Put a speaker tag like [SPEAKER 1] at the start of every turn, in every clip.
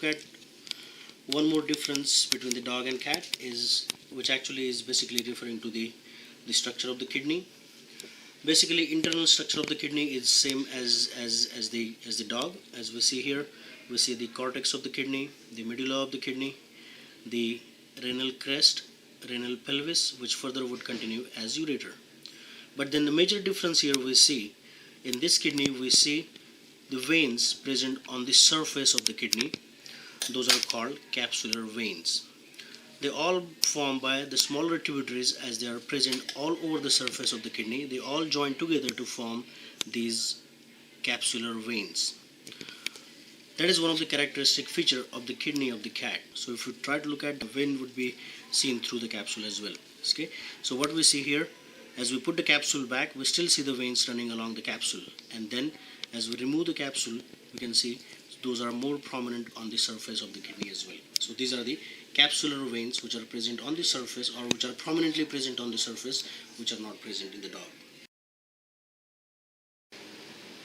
[SPEAKER 1] At one more difference between the dog and cat is, which actually is basically referring to the structure of the kidney. Basically, internal structure of the kidney is same as the dog. As we see here, we see the cortex of the kidney, the medulla of the kidney, the renal crest, renal pelvis, which further would continue as ureter. But then the major difference here we see, in this kidney we see the veins present on the surface of the kidney. Those are called capsular veins. They all form by the smaller tributaries, as they are present all over the surface of the kidney. They all join together to form these capsular veins. That is one of the characteristic feature of the kidney of the cat. So if you try to look at, the vein would be seen through the capsule as well. Okay. So what we see here, as we put the capsule back, we still see the veins running along the capsule, and then as we remove the capsule, we can see those are more prominent on the surface of the kidney as well. So these are the capsular veins which are present on the surface, or which are prominently present on the surface, which are not present in the dog.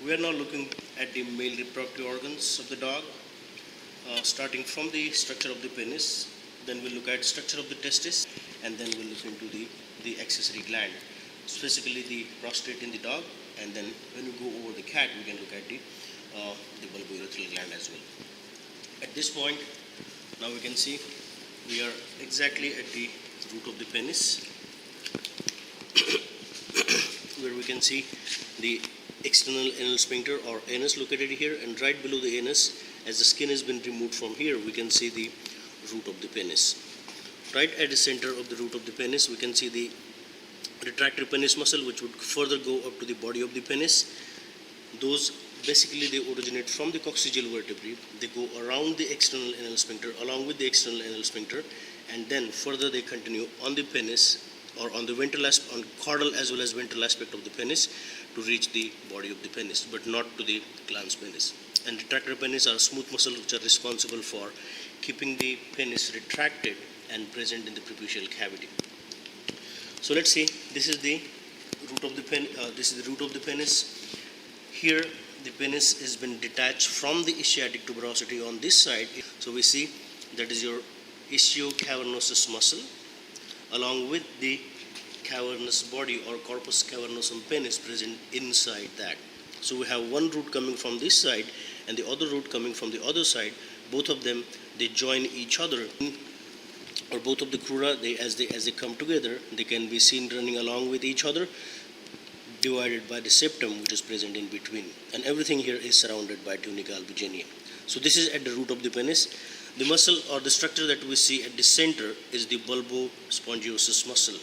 [SPEAKER 1] We are now looking at the male reproductive organs of the dog, starting from the structure of the penis. Then we'll look at structure of the testis, and then we'll look into the accessory gland, specifically the prostate in the dog, and then when we go over the cat, we can look at the bulbourethral gland as well. At this point, now we can see we are exactly at the root of the penis, where we can see the external anal sphincter or anus located here, and right below the anus, as the skin has been removed from here, we can see the root of the penis. Right at the center of the root of the penis, we can see the retractor penis muscle, which would further go up to the body of the penis. Those basically they originate from the coccygeal vertebrae. They go around the external anal sphincter, along with the external anal sphincter, and then further they continue on the penis, or on the ventral aspect, on caudal as well as ventral aspect of the penis, to reach the body of the penis, but not to the glans penis. And retractor penis are smooth muscles which are responsible for keeping the penis retracted and present in the preputial cavity. So let's see. This is the root of the penis. Here, the penis has been detached from the ischiatic tuberosity on this side. So we see that is your ischiocavernosus muscle, along with the cavernous body or corpus cavernosum penis present inside that. So we have one root coming from this side and the other root coming from the other side. Both of them, they join each other, or both of the crura, as they come together, they can be seen running along with each other, divided by the septum which is present in between, and everything here is surrounded by tunica albuginea. So this is at the root of the penis. The muscle or the structure that we see at the center is the bulbospongiosus muscle.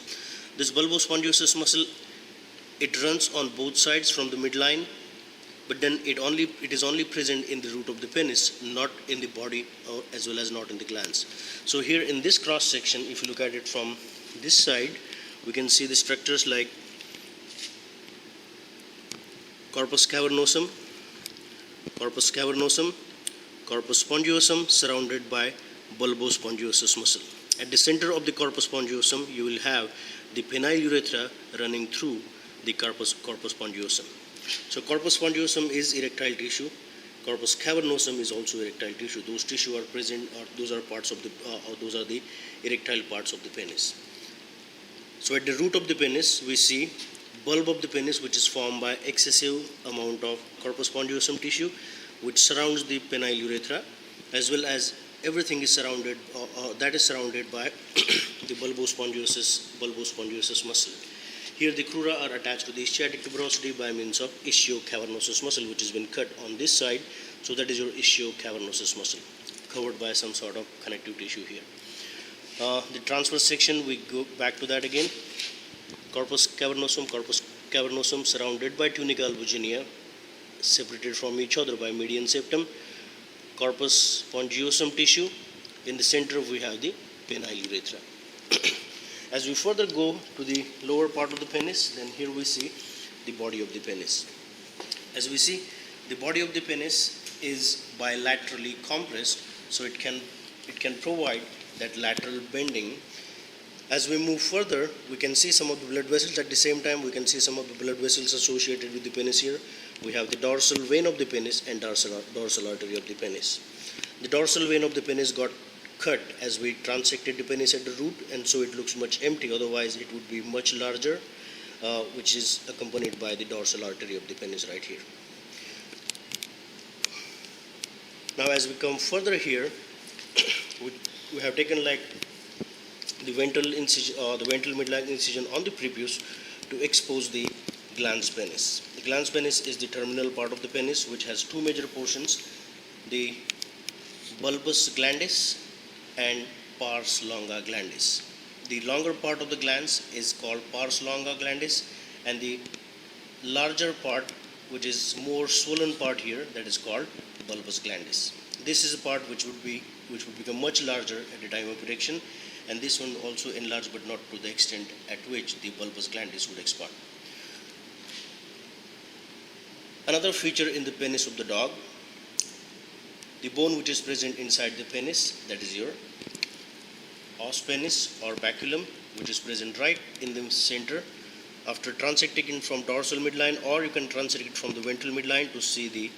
[SPEAKER 1] This bulbospongiosus muscle, it runs on both sides from the midline, but then it is only present in the root of the penis, not in the body, or as well as not in the glands. So here in this cross section, if you look at it from this side, we can see the structures like corpus cavernosum, corpus spongiosum, surrounded by bulbospongiosus muscle. At the center of the corpus spongiosum, you will have the penile urethra running through the corpus spongiosum. So corpus spongiosum is erectile tissue. Corpus cavernosum is also erectile tissue. Those tissue are present, or those are parts of the, those are the erectile parts of the penis. So at the root of the penis, we see bulb of the penis, which is formed by excessive amount of corpus spongiosum tissue, which surrounds the penile urethra, as well as everything is surrounded, that is surrounded by the bulbospongiosus muscle. Here the crura are attached to the ischiatic tuberosity by means of ischiocavernosus muscle, which has been cut on this side. So that is your ischiocavernosus muscle, covered by some sort of connective tissue here. The transverse section, we go back to that again. Corpus cavernosum surrounded by tunica albuginea, separated from each other by median septum. Corpus spongiosum tissue. In the center we have the penile urethra. As we further go to the lower part of the penis, then here we see the body of the penis. As we see, the body of the penis is bilaterally compressed, so it can provide that lateral bending As we move further, we can see some of the blood vessels. At the same time, we can see some of the blood vessels associated with the penis here. We have the dorsal vein of the penis and dorsal artery of the penis. The dorsal vein of the penis got cut as we transected the penis at the root, and so it looks much empty. Otherwise, it would be much larger, which is accompanied by the dorsal artery of the penis right here. Now, as we come further here, we have taken like the ventral incision or the ventral midline incision on the prepuce to expose the glans penis. The glans penis is the terminal part of the penis, which has two major portions: the bulbus glandis and pars longa glandis. The longer part of the glans is called pars longa glandis, and the larger part, which is more swollen part here, that is called bulbus glandis. This is a part which would become much larger at the time of erection, and this one also enlarged, but not to the extent at which the bulbus glandis would expand. Another feature in the penis of the dog, the bone which is present inside the penis, that is your os penis or baculum, which is present right in the center. After transecting it from dorsal midline, or you can transect it from the ventral midline to see the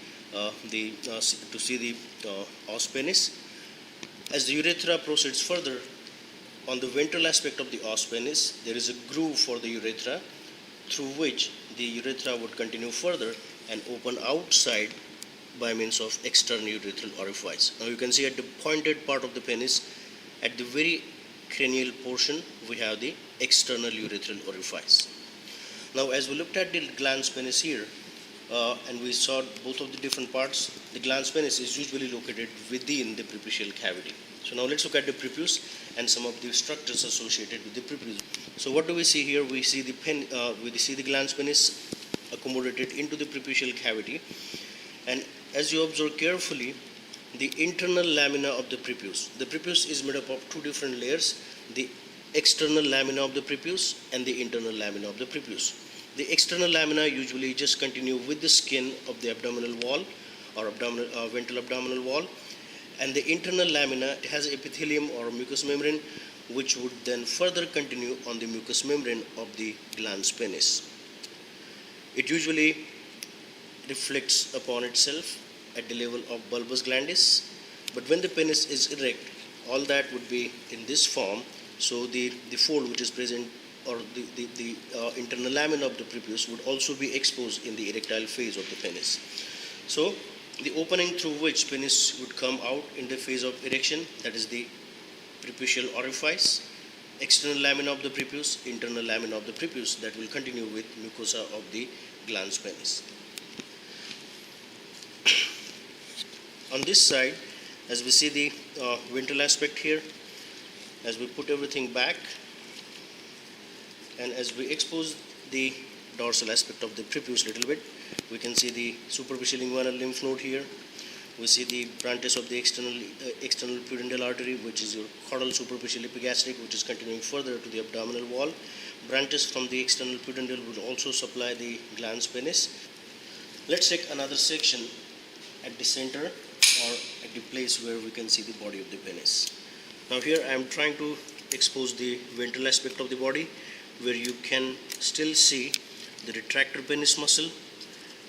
[SPEAKER 1] os penis. As the urethra proceeds further, on the ventral aspect of the os penis, there is a groove for the urethra, through which the urethra would continue further and open outside by means of external urethral orifice. Now you can see at the pointed part of the penis, at the very cranial portion, we have the external urethral orifice. Now, as we looked at the glans penis here, and we saw both of the different parts, the glans penis is usually located within the preputial cavity. So now let's look at the prepuce and some of the structures associated with the prepuce. So what do we see here? We see the glans penis accommodated into the preputial cavity, and as you observe carefully, the internal lamina of the prepuce. The prepuce is made up of two different layers: the external lamina of the prepuce and the internal lamina of the prepuce. The external lamina usually just continue with the skin of the abdominal wall or ventral abdominal wall, and the internal lamina has epithelium or mucous membrane, which would then further continue on the mucous membrane of the glans penis. It usually reflects upon itself at the level of bulbus glandis, but when the penis is erect, all that would be in this form. So the fold which is present, or the internal lamina of the prepuce, would also be exposed in the erectile phase of the penis. So the opening through which penis would come out in the phase of erection, that is the preputial orifice, external lamina of the prepuce, internal lamina of the prepuce, that will continue with mucosa of the glans penis. On this side, as we see the ventral aspect here, as we put everything back and as we expose the dorsal aspect of the prepuce a little bit, we can see the superficial inguinal lymph node here. We see the branches of the external pudendal artery, which is your caudal superficial epigastric, which is continuing further to the abdominal wall. Branches from the external pudendal will also supply the glans penis. Let's take another section at the center, or at the place where we can see the body of the penis. Now here I am trying to expose the ventral aspect of the body, where you can still see the retractor penis muscle.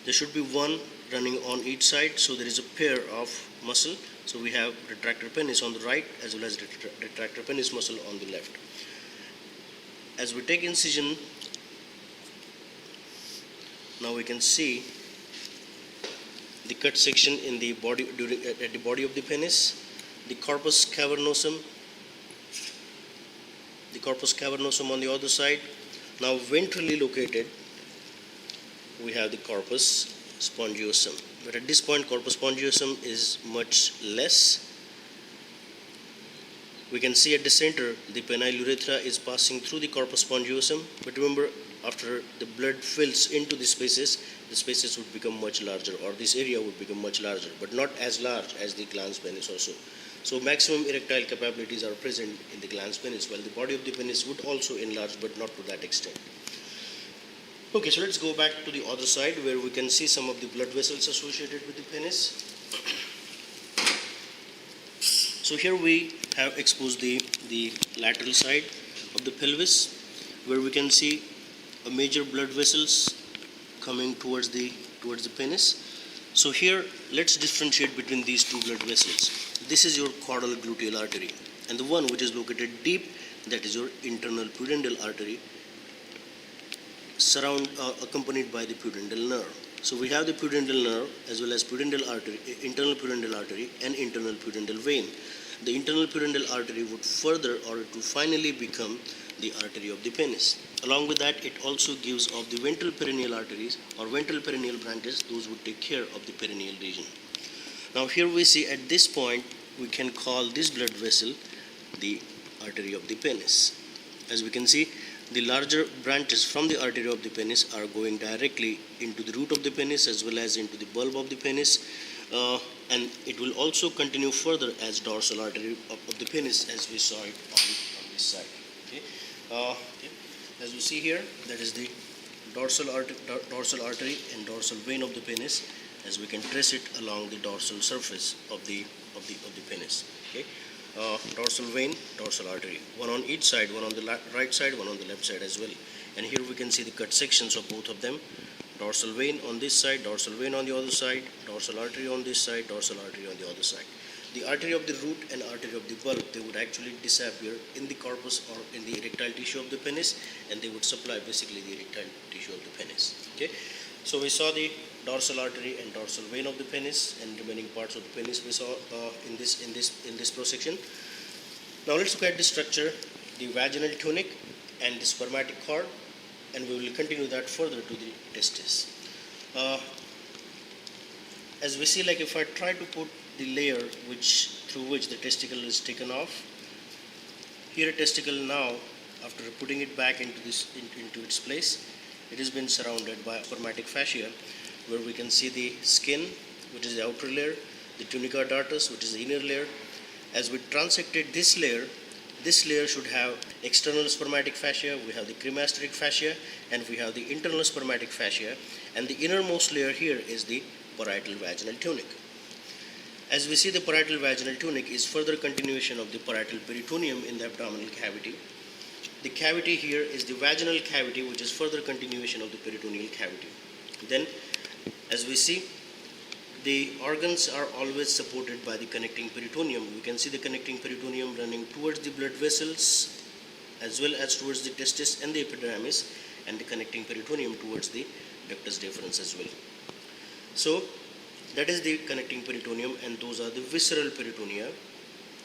[SPEAKER 1] There should be one running on each side, so there is a pair of muscle. So we have retractor penis on the right as well as retractor penis muscle on the left. As we take incision, now we can see the cut section in the body at the body of the penis, the corpus cavernosum on the other side. Now ventrally located, we have the corpus spongiosum, but at this point corpus spongiosum is much less. We can see at the center the penile urethra is passing through the corpus spongiosum, but remember, after the blood fills into the spaces would become much larger, or this area would become much larger, but not as large as the glans penis also. So maximum erectile capabilities are present in the glans penis, while the body of the penis would also enlarge, but not to that extent. Okay, so let's go back to the other side, where we can see some of the blood vessels associated with the penis. So here we have exposed the lateral side, of the pelvis, where we can see a major blood vessels coming towards the penis. So here, let's differentiate between these two blood vessels. This is your caudal gluteal artery, and the one which is located deep, that is your internal pudendal artery, accompanied by the pudendal nerve. So we have the pudendal nerve as well as pudendal artery, internal pudendal artery, and internal pudendal vein. The internal pudendal artery would further, or it will finally become the artery of the penis. Along with that, it also gives off the ventral perineal arteries or ventral perineal branches. Those would take care of the perineal region. Now here we see at this point, we can call this blood vessel the artery of the penis. As we can see, the larger branches from the artery of the penis are going directly into the root of the penis as well as into the bulb of the penis, and it will also continue further as dorsal artery of the penis, as we saw it on this side. Okay. As you see here, that is the dorsal artery and dorsal vein of the penis, as we can trace it along the dorsal surface of the penis. Okay. Dorsal vein, dorsal artery, one on each side, one on the right side, one on the left side as well. And here we can see the cut sections of both of them. Dorsal vein on this side, dorsal vein on the other side, dorsal artery on this side, dorsal artery on the other side. The artery of the root and artery of the bulb, they would actually disappear in the corpus or in the erectile tissue of the penis, and they would supply basically the erectile tissue of the penis. Okay, so we saw the dorsal artery and dorsal vein of the penis, and remaining parts of the penis we saw in this prosection. Now let's look at the structure, the vaginal tunic and the spermatic cord, and we will continue that further to the testis. As we see, like if I try to put the layer through which the testicle is taken off, here a testicle now, after putting it back into its place, it has been surrounded by spermatic fascia, where we can see the skin, which is the outer layer, the tunica dartus, which is the inner layer. As we transected this layer should have external spermatic fascia, we have the cremasteric fascia, and we have the internal spermatic fascia, and the innermost layer here is the parietal vaginal tunic. As we see, the parietal vaginal tunic is further continuation of the parietal peritoneum in the abdominal cavity. The cavity here is the vaginal cavity, which is further continuation of the peritoneal cavity. Then, as we see, the organs are always supported by the connecting peritoneum. We can see the connecting peritoneum running towards the blood vessels as well as towards the testis and the epidermis, and the connecting peritoneum towards the ductus deferens as well. So that is the connecting peritoneum, and those are the visceral peritonia,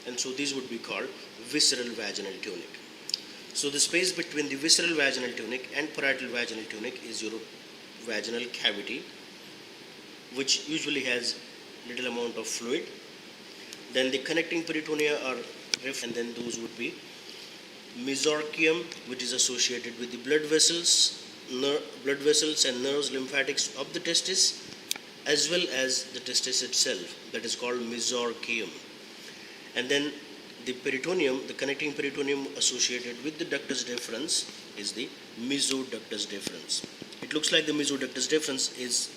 [SPEAKER 1] and so these would be called visceral vaginal tunic. So the space between the visceral vaginal tunic and parietal vaginal tunic is your vaginal cavity, which usually has little amount of fluid. Then the connecting peritonia are and then those would be mesorchium, which is associated with the blood vessels and nerves, lymphatics of the testis, as well as the testis itself, that is called mesorchium. And then the peritoneum, the connecting peritoneum associated with the ductus deferens, is the mesoductus deferens. It looks like the mesoductus deferens is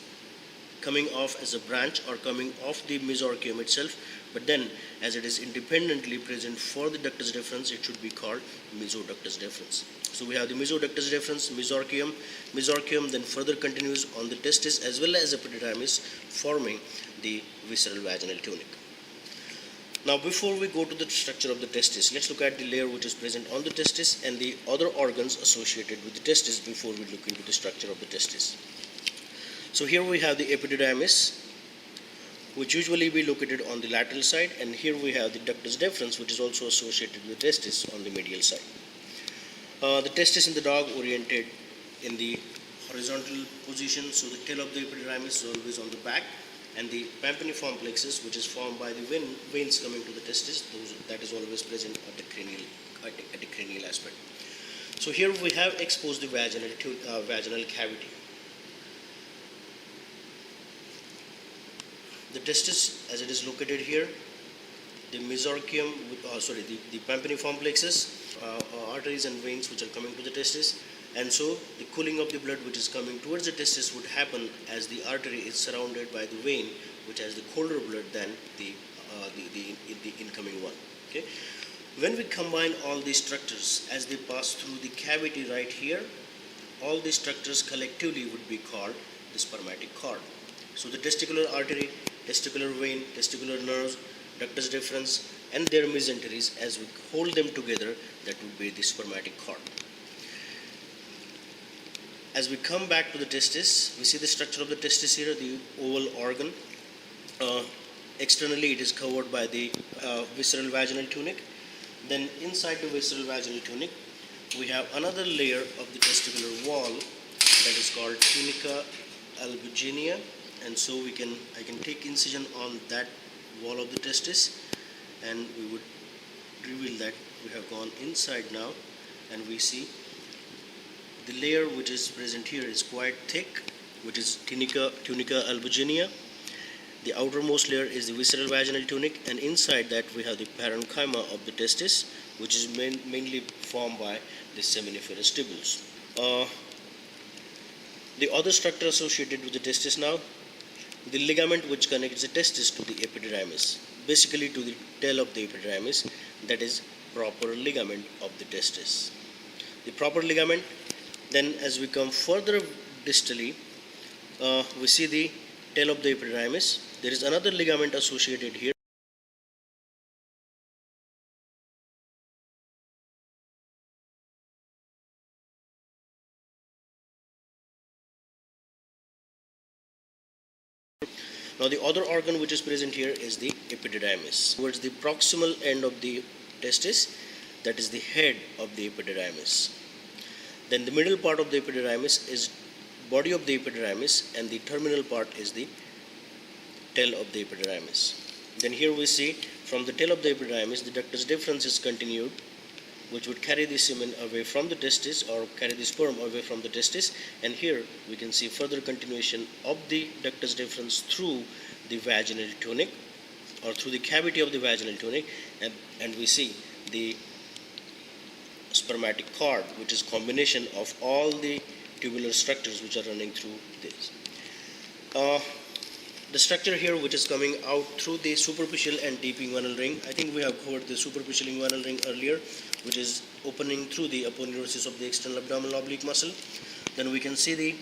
[SPEAKER 1] coming off as a branch or coming off the mesorchium itself, but then as it is independently present for the ductus deferens, it should be called mesoductus deferens. So we have the mesoductus deferens, mesorchium then further continues on the testis as well as epidermis, forming the visceral vaginal tunic. Now before we go to the structure of the testis, let's look at the layer which is present on the testis and the other organs associated with the testis before we look into the structure of the testis. So here we have the epidermis, which usually be located on the lateral side, and here we have the ductus deferens, which is also associated with the testis on the medial side. The testis in the dog oriented in the horizontal position, so the tail of the epidermis is always on the back, and the pampiniform plexus, which is formed by the veins coming to the testis, that is always present at the cranial aspect. So here we have exposed the vaginal cavity. The testis, as it is located here, the mesorchium, the pampiniform plexus, arteries and veins which are coming to the testis, and so the cooling of the blood which is coming towards the testis would happen as the artery is surrounded by the vein, which has the colder blood than the incoming one. Okay. When we combine all these structures as they pass through the cavity right here, all these structures collectively would be called the spermatic cord. So the testicular artery, testicular vein, testicular nerves, ductus deferens, and their mesenteries, as we hold them together, that would be the spermatic cord. As we come back to the testis, we see the structure of the testis here, the oval organ. Externally, it is covered by the visceral vaginal tunic. Then inside the visceral vaginal tunic, we have another layer of the testicular wall that is called tunica albuginea, and so I can take incision on that wall of the testis, and we would reveal that we have gone inside now, and we see the layer which is present here is quite thick, which is tunica albuginea. The outermost layer is the visceral vaginal tunic, and inside that we have the parenchyma of the testis, which is mainly formed by the seminiferous tubules. The other structure associated with the testis now, the ligament which connects the testis to the epididymis, basically to the tail of the epididymis, that is proper ligament of the testis. The proper ligament, then as we come further distally, we see the tail of the epididymis. There is another ligament associated here. Now the other organ which is present here is the epididymis. Towards the proximal end of the testis, that is the head of the epididymis. Then the middle part of the epididymis is body of the epididymis, and the terminal part is the tail of the epididymis. Then here we see from the tail of the epididymis, the ductus deferens is continued, which would carry the semen away from the testis or carry the sperm away from the testis, and here we can see further continuation of the ductus deferens through the vaginal tunic or through the cavity of the vaginal tunic, and we see the spermatic cord, which is combination of all the tubular structures which are running through this. The structure here which is coming out through the superficial and deep inguinal ring, I think we have covered the superficial inguinal ring earlier, which is opening through the aponeurosis of the external abdominal oblique muscle. Then we can see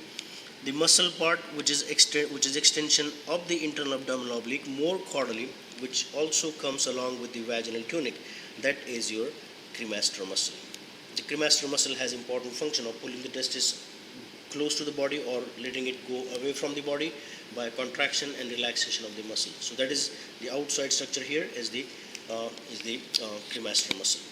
[SPEAKER 1] the muscle part which is extension of the internal abdominal oblique more caudally, which also comes along with the vaginal tunic. That is your cremaster muscle. The cremaster muscle has important function of pulling the testis close to the body or letting it go away from the body by contraction and relaxation of the muscle. So that is the outside structure here is the cremaster muscle.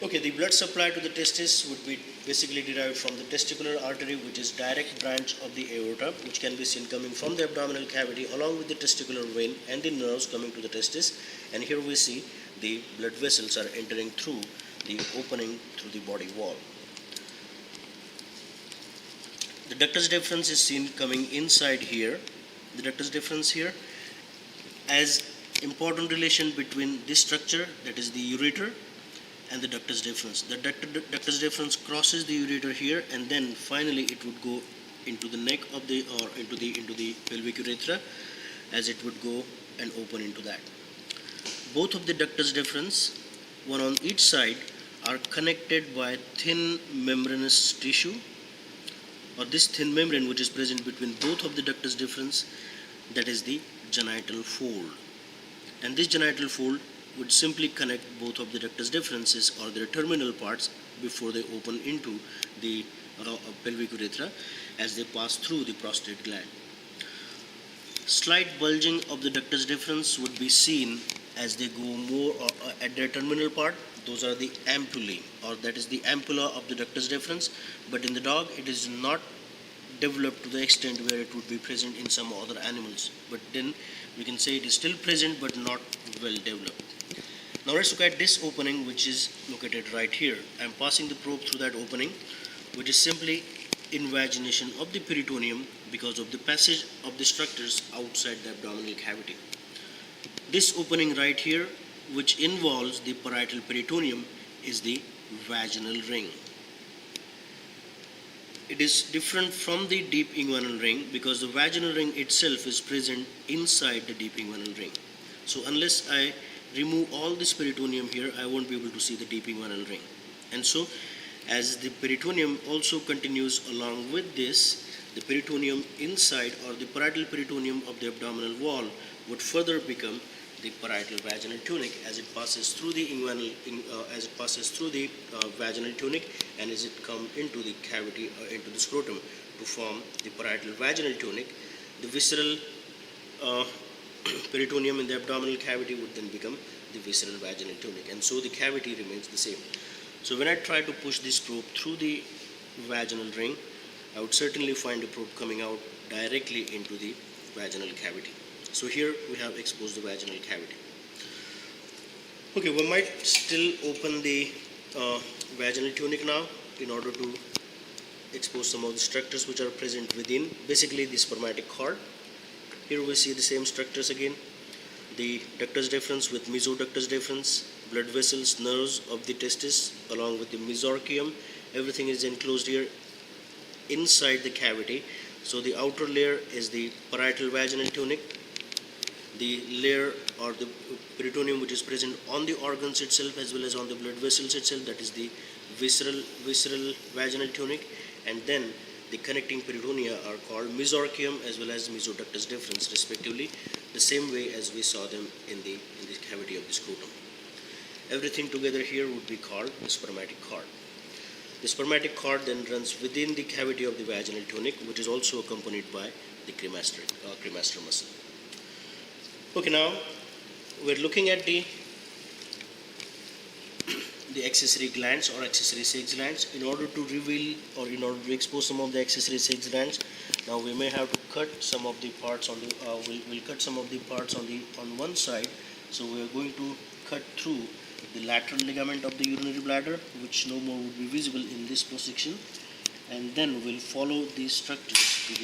[SPEAKER 1] Okay, the blood supply to the testis would be basically derived from the testicular artery, which is direct branch of the aorta, which can be seen coming from the abdominal cavity along with the testicular vein and the nerves coming to the testis. And here we see the blood vessels are entering through the opening through the body wall. The ductus deferens is seen coming inside here. The ductus deferens here as important relation between this structure, that is the ureter, and the ductus deferens. The ductus deferens crosses the ureter here, and then finally it would go into the neck of the or into the pelvic urethra, as it would go and open into that. Both of the ductus deferens, one on each side, are connected by thin membranous tissue, or this thin membrane which is present between both of the ductus deferens, that is the genital fold. And this genital fold would simply connect both of the ductus deferences or their terminal parts before they open into the pelvic urethra as they pass through the prostate gland. Slight bulging of the ductus deferens would be seen as they go more at their terminal part. Those are the ampullae, or that is the ampulla of the ductus deferens, but in the dog it is not developed to the extent where it would be present in some other animals, but then we can say it is still present but not well developed. Now let's look at this opening, which is located right here. I am passing the probe through that opening, which is simply invagination of the peritoneum because of the passage of the structures outside the abdominal cavity. This opening right here, which involves the parietal peritoneum, is the vaginal ring. It is different from the deep inguinal ring because the vaginal ring itself is present inside the deep inguinal ring. So unless I remove all this peritoneum here, I won't be able to see the deep inguinal ring. And so, as the peritoneum also continues along with this, the peritoneum inside, or the parietal peritoneum of the abdominal wall, would further become the parietal vaginal tunic as it passes through the vaginal tunic, and as it comes into the cavity into the scrotum to form the parietal vaginal tunic. The visceral peritoneum in the abdominal cavity would then become the visceral vaginal tunic, and so the cavity remains the same. So when I try to push this probe through the vaginal ring, I would certainly find the probe coming out directly into the vaginal cavity. So here we have exposed the vaginal cavity. Okay, we might still open the vaginal tunic now in order to expose some of the structures which are present within, basically the spermatic cord. Here we see the same structures again, the ductus deferens with mesoductus deferens, blood vessels, nerves of the testis along with the mesorchium. Everything is enclosed here inside the cavity. So the outer layer is the parietal vaginal tunic. The layer or the peritoneum which is present on the organs itself as well as on the blood vessels itself, that is the visceral vaginal tunic, and then the connecting peritonia are called mesorchium as well as mesoductus deferens respectively, the same way as we saw them in the cavity of the scrotum. Everything together here would be called the spermatic cord. The spermatic cord then runs within the cavity of the vaginal tunic, which is also accompanied by the cremaster muscle. Okay, now we're looking at the accessory glands or accessory sex glands. In order to reveal or in order to expose some of the accessory sex glands, now we may have to cut some of the parts on the we'll cut some of the parts on one side. So we are going to cut through the lateral ligament of the urinary bladder, which no more would be visible in this section, and then we'll follow these structures to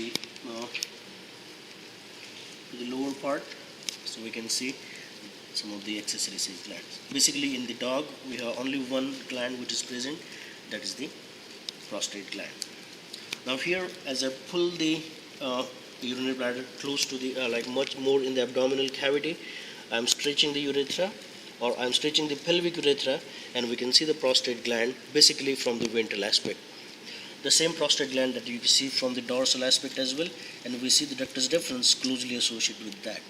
[SPEAKER 1] the lower part, so we can see some of the accessory sex glands. Basically, in the dog, we have only one gland which is present, that is the prostate gland. Now here, as I pull the urinary bladder close to the like much more in the abdominal cavity, I am stretching the urethra, or I am stretching the pelvic urethra, and we can see the prostate gland basically from the ventral aspect. The same prostate gland that you can see from the dorsal aspect as well, and we see the ductus deferens closely associated with that.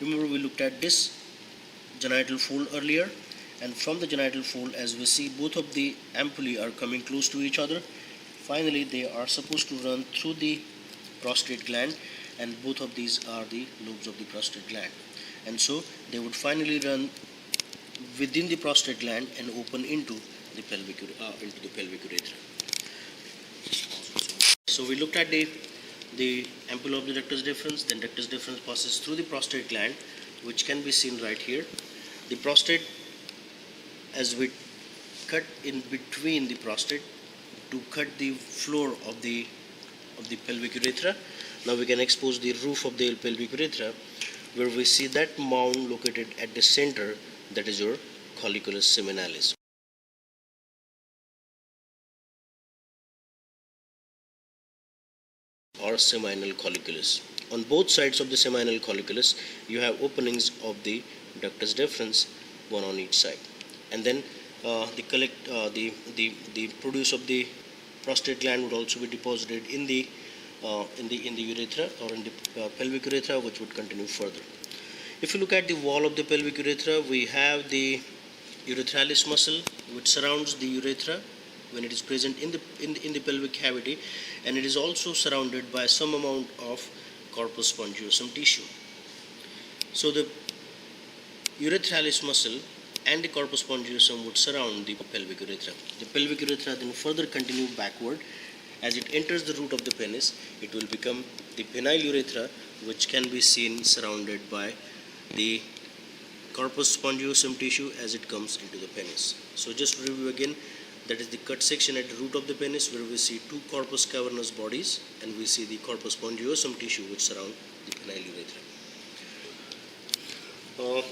[SPEAKER 1] Remember, we looked at this genital fold earlier, and from the genital fold, as we see, both of the ampullae are coming close to each other. Finally, they are supposed to run through the prostate gland, and both of these are the lobes of the prostate gland, and so they would finally run within the prostate gland and open into the pelvic urethra. So we looked at the ampulla of the ductus deferens. Then ductus deferens passes through the prostate gland, which can be seen right here. The prostate, as we cut in between the prostate to cut the floor of the pelvic urethra, now we can expose the roof of the pelvic urethra, where we see that mound located at the center, that is your colliculus seminalis. Or seminal colliculus. On both sides of the seminal colliculus, you have openings of the ductus deferens, one on each side, and then the produce of the prostate gland would also be deposited in the urethra or in the pelvic urethra, which would continue further. If you look at the wall of the pelvic urethra, we have the urethralis muscle, which surrounds the urethra when it is present in the pelvic cavity, and it is also surrounded by some amount of corpus spongiosum tissue. So the urethralis muscle and the corpus spongiosum would surround the pelvic urethra. The pelvic urethra then further continue backward. As it enters the root of the penis, it will become the penile urethra, which can be seen surrounded by the corpus spongiosum tissue as it comes into the penis. So just to review again, that is the cut section at the root of the penis, where we see two corpus cavernous bodies, and we see the corpus spongiosum tissue which surround the penile urethra.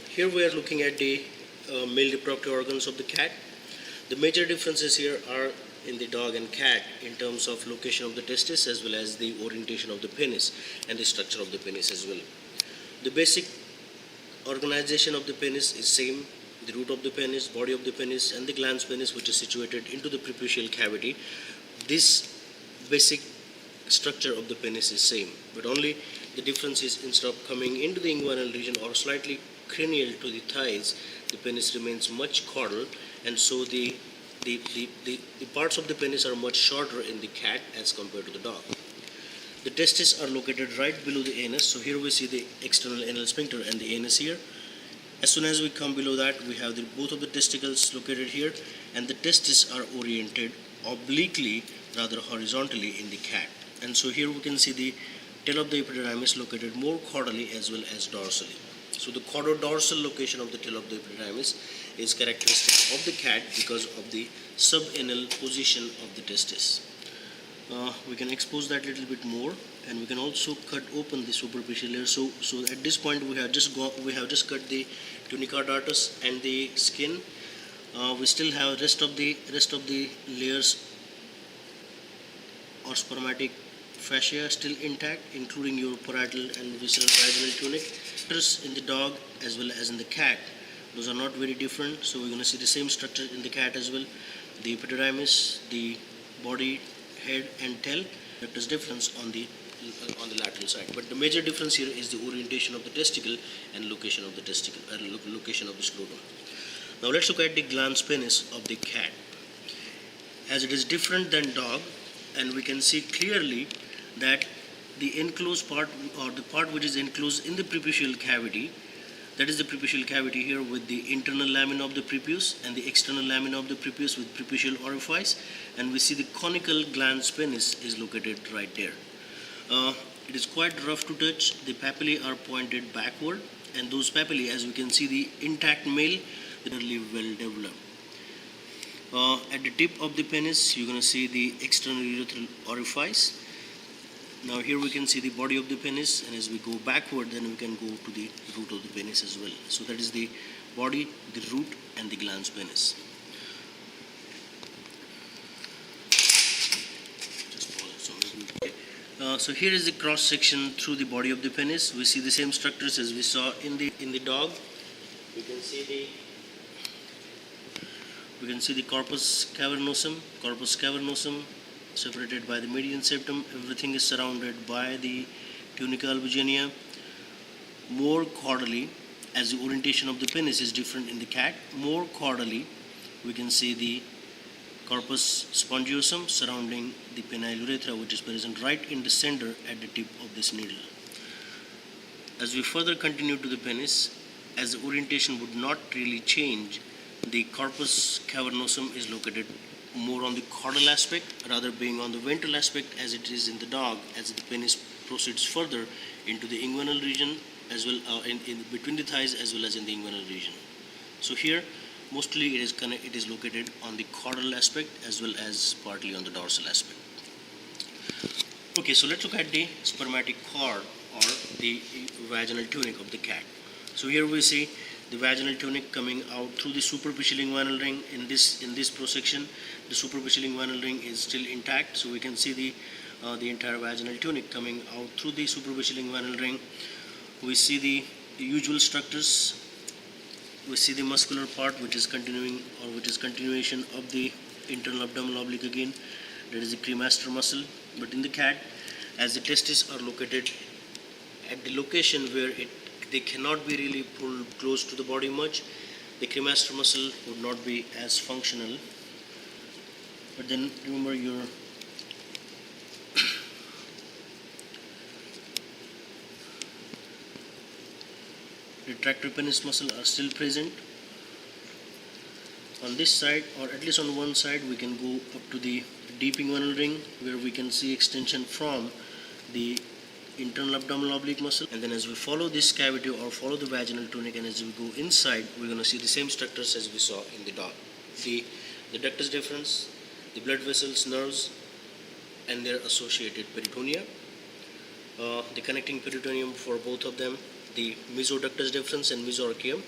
[SPEAKER 1] Here we are looking at the male reproductive organs of the cat. The major differences here are in the dog and cat in terms of location of the testis as well as the orientation of the penis and the structure of the penis as well. The basic organization of the penis is same. The root of the penis, body of the penis, and the glans penis, which is situated into the prepucial cavity. This basic structure of the penis is same, but only the difference is, instead of coming into the inguinal region or slightly cranial to the thighs, the penis remains much caudal, and so the parts of the penis are much shorter in the cat as compared to the dog. The testes are located right below the anus. So here we see the external anal sphincter and the anus here. As soon as we come below that, we have both of the testicles located here, and the testes are oriented obliquely, rather horizontally, in the cat. And so here we can see the tail of the epididymis located more caudally as well as dorsally. So the caudodorsal location of the tail of the epididymis is characteristic of the cat because of the subanal position of the testis. We can expose that a little bit more, and we can also cut open the superficial layer. So at this point we have just cut the tunica dartus and the skin. We still have rest of the layers or spermatic fascia still intact, including your parietal and visceral vaginal tunic. In the dog as well as in the cat, those are not very different. So we're going to see the same structure in the cat as well. The epididymis, the body, head and tail. There's difference on the lateral side, but the major difference here is the orientation of the testicle and location of the testicle, location of the scrotum. Now let's look at the glans penis of the cat. As it is different than dog, and we can see clearly that the enclosed part, or the part which is enclosed in the prepucial cavity, that is the prepucial cavity here, with the internal lamina of the prepuce and the external lamina of the prepuce with prepucial orifice, and we see the conical glans penis is located right there. It is quite rough to touch. The papillae are pointed backward, and those papillae, as we can see, the intact male, they are well developed. At the tip of the penis, you're going to see the external urethral orifice. Now here we can see the body of the penis, and as we go backward, then we can go to the root of the penis as well. So that is the body, the root, and the glans penis. So here is the cross section through the body of the penis. We see the same structures as we saw in the dog. We can see the corpus cavernosum. Corpus cavernosum separated by the median septum. Everything is surrounded by the tunica albuginea. More caudally, as the orientation of the penis is different in the cat, more caudally we can see the corpus spongiosum surrounding the penile urethra, which is present right in the center at the tip of this needle. As we further continue to the penis, as the orientation would not really change, the corpus cavernosum is located more on the caudal aspect, rather being on the ventral aspect as it is in the dog, as the penis proceeds further into the inguinal region, as well in between the thighs as well as in the inguinal region. So here mostly it is located on the caudal aspect as well as partly on the dorsal aspect. Okay, so let's look at the spermatic cord or the vaginal tunic of the cat. So here we see the vaginal tunic coming out through the superficial inguinal ring. In this prosection, the superficial inguinal ring is still intact, so we can see the entire vaginal tunic coming out through the superficial inguinal ring. We see the usual structures. We see the muscular part, which is continuation of the internal abdominal oblique again. That is the cremaster muscle. But in the cat, as the testes are located at the location where they cannot be really pulled close to the body much, the cremaster muscle would not be as functional. But then remember, your retractor penis muscle are still present. On this side, or at least on one side, we can go up to the deep inguinal ring, where we can see extension from the internal abdominal oblique muscle. And then as we follow this cavity or follow the vaginal tunic, and as we go inside, we're going to see the same structures as we saw in the dog. The ductus deferens, the blood vessels, nerves, and their associated peritonia. The connecting peritoneum for both of them, the mesoductus deferens and mesoarchaeum,